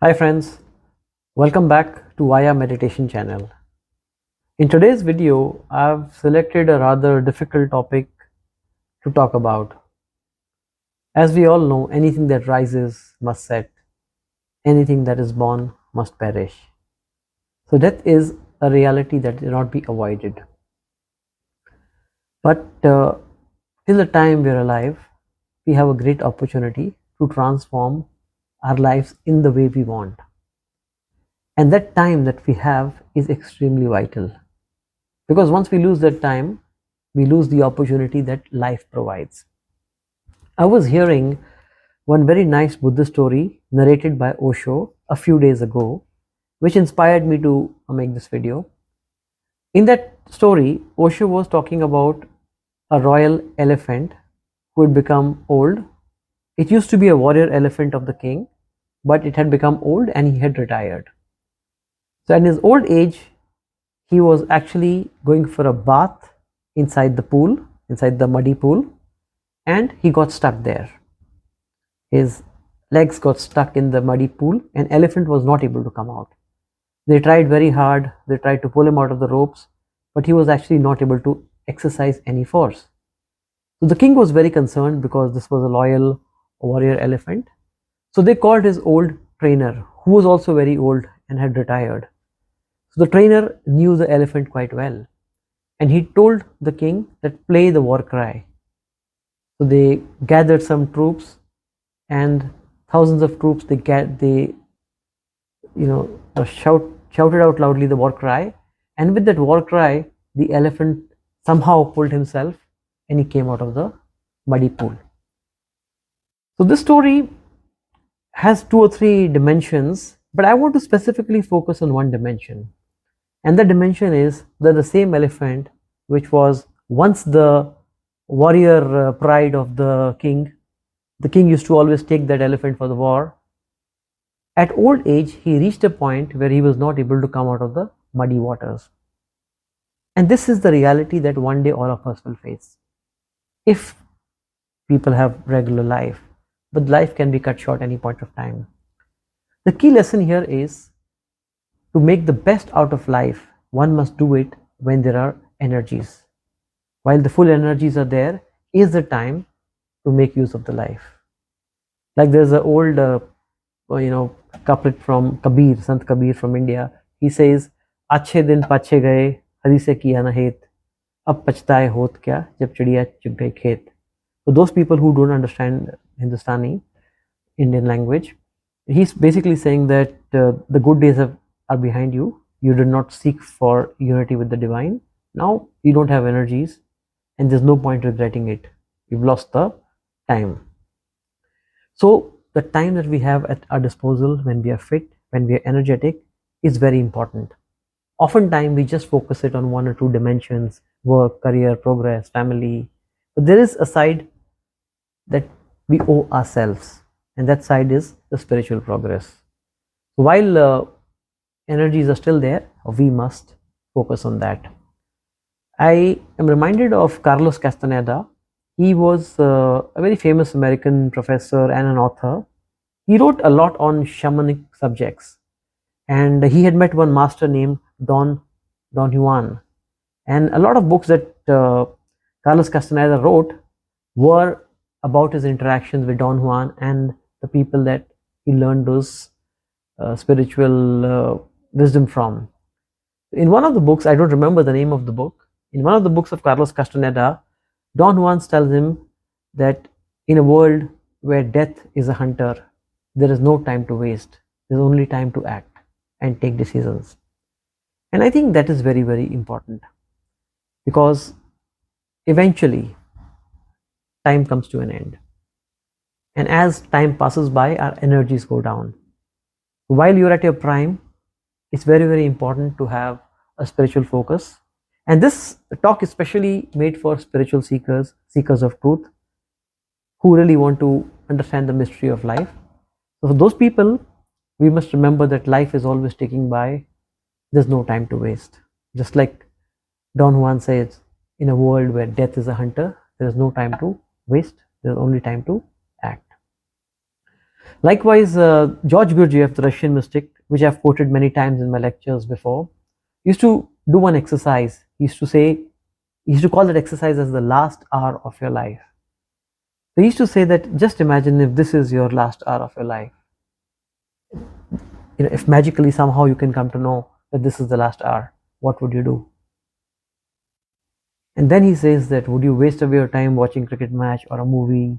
Hi friends, welcome back to Vaya Meditation channel. In today's video, I've selected a rather difficult topic to talk about. As we all know, anything that rises must set, anything that is born must perish. So death is a reality that cannot be avoided. But till the time we're alive, we have a great opportunity to transform our lives in the way we want. And that time that we have is extremely vital. Because once we lose that time, we lose the opportunity that life provides. I was hearing one very nice Buddhist story narrated by Osho a few days ago, which inspired me to make this video. In that story, Osho was talking about a royal elephant who had become old. It used to be a warrior elephant of the king, but it had become old and he had retired. So, in his old age, he was actually going for a bath inside the pool, inside the muddy pool, and he got stuck there. His legs got stuck in the muddy pool, and elephant was not able to come out. They tried very hard, they tried to pull him out of the ropes, but he was actually not able to exercise any force. So the king was very concerned because this was a loyal warrior elephant. So they called his old trainer, who was also very old and had retired. So the trainer knew the elephant quite well, and he told the king that play the war cry. So they gathered some troops, and thousands of troops shouted out loudly the war cry, and with that war cry, the elephant somehow pulled himself and he came out of the muddy pool. So this story has two or three dimensions, but I want to specifically focus on one dimension. And the dimension is that the same elephant, which was once the warrior pride of the king used to always take that elephant for the war. At old age, he reached a point where he was not able to come out of the muddy waters. And this is the reality that one day all of us will face. If people have regular life, but life can be cut short any point of time. The key lesson here is to make the best out of life, one must do it when there are energies. While the full energies are there, is the time to make use of the life. Like there's an old, couplet from Kabir, Sant Kabir from India. He says, "Achhe din pache gaye, hari se kiya na het, ab pachtaye hot kya, jab chidiya chug gayi khet." For those people who don't understand Hindustani, Indian language, he's basically saying that the good days are behind you. You did not seek for unity with the divine. Now you don't have energies, and there's no point regretting it. You've lost the time. So the time that we have at our disposal when we are fit, when we are energetic, is very important. Oftentimes we just focus it on one or two dimensions: work, career, progress, family. But there is a side that we owe ourselves, and that side is the spiritual progress. So while energies are still there, we must focus on that. I am reminded of Carlos Castenda. He was a very famous American professor and an author. He wrote a lot on shamanic subjects, and he had met one master named Don Juan. And a lot of books that Carlos Castaneda wrote were about his interactions with Don Juan and the people that he learned those spiritual wisdom from. In one of the books, I don't remember the name of the book, in one of the books of Carlos Castaneda, Don Juan tells him that in a world where death is a hunter, there is no time to waste. There's only time to act and take decisions. And I think that is very, very important, because eventually time comes to an end. And as time passes by, our energies go down. While you're at your prime, it's very, very important to have a spiritual focus. And this talk is specially made for spiritual seekers of truth, who really want to understand the mystery of life. So for those people, we must remember that life is always ticking by. There's no time to waste. Just like Don Juan says, in a world where death is a hunter, there is no time to waste. There's only time to act. Likewise, George Gurdjieff, the Russian mystic, which I've quoted many times in my lectures before, used to do one exercise. He used to call that exercise as the last hour of your life. So he used to say that just imagine if this is your last hour of your life. If magically somehow you can come to know that this is the last hour, what would you do? And then he says that would you waste away your time watching a cricket match or a movie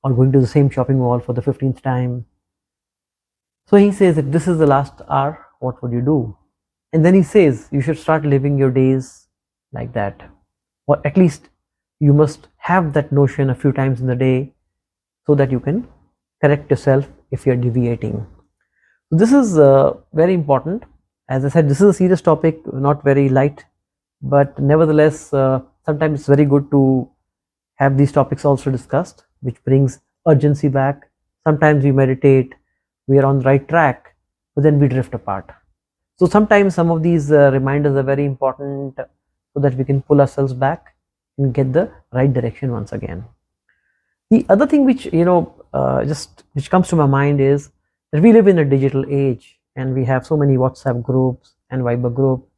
or going to the same shopping mall for the 15th time? So he says if this is the last hour, what would you do? And then he says you should start living your days like that, or at least you must have that notion a few times in the day so that you can correct yourself if you're deviating. So this is very important. As I said, this is a serious topic, not very light, but nevertheless sometimes it's very good to have these topics also discussed, which brings urgency back. Sometimes we meditate, we are on the right track, but then we drift apart. So sometimes some of these reminders are very important so that we can pull ourselves back and get the right direction once again. The other thing which which comes to my mind is that we live in a digital age and we have so many WhatsApp groups and Viber groups.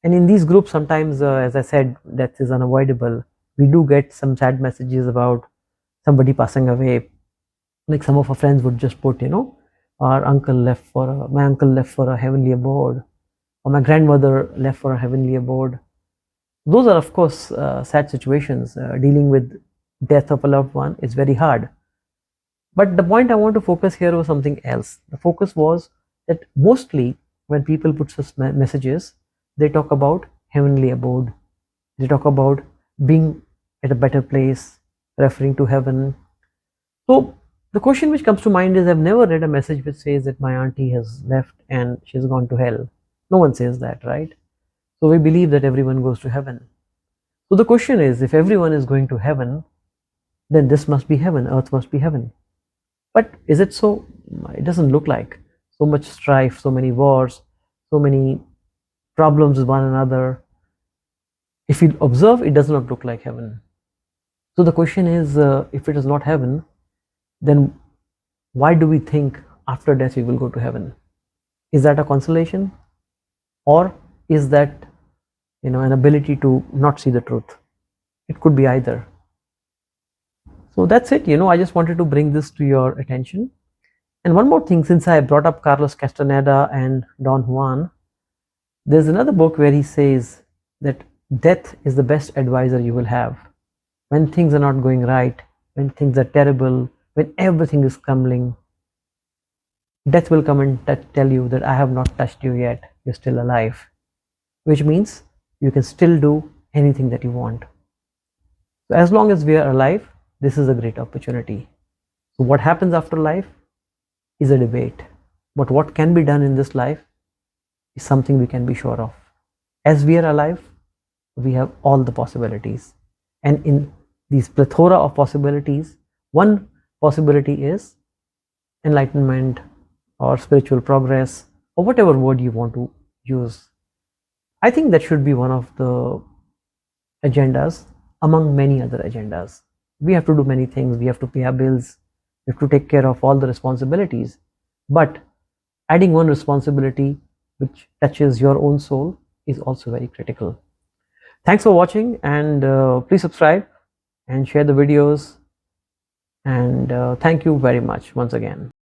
And in these groups, sometimes, as I said, death is unavoidable. We do get some sad messages about somebody passing away. Like some of our friends would just put, my uncle left for a heavenly abode, or my grandmother left for a heavenly abode. Those are, of course, sad situations. Dealing with death of a loved one is very hard. But the point I want to focus here was something else. The focus was that mostly when people put such messages, they talk about heavenly abode. They talk about being at a better place, referring to heaven. So the question which comes to mind is I've never read a message which says that my auntie has left and she's gone to hell. No one says that, right? So we believe that everyone goes to heaven. So the question is, if everyone is going to heaven, then this must be heaven, earth must be heaven. But is it so? It doesn't look like. So much strife, so many wars, so many problems with one another. If you observe, it does not look like heaven. So the question is, if it is not heaven, then why do we think after death we will go to heaven? Is that a consolation, or is that an ability to not see the truth? It could be either. So that's it. I just wanted to bring this to your attention. And one more thing, since I brought up Carlos Castenda and Don Juan, there's another book where he says that death is the best advisor you will have. When things are not going right, when things are terrible, when everything is crumbling, death will come and tell you that I have not touched you yet, you're still alive. Which means you can still do anything that you want. So as long as we are alive, this is a great opportunity. So what happens after life is a debate. But what can be done in this life is something we can be sure of. As we are alive, we have all the possibilities. And in these plethora of possibilities, one possibility is enlightenment or spiritual progress, or whatever word you want to use. I think that should be one of the agendas among many other agendas. We have to do many things. We have to pay our bills. We have to take care of all the responsibilities. But adding one responsibility which touches your own soul is also very critical. Thanks for watching, and please subscribe and share the videos. And thank you very much once again.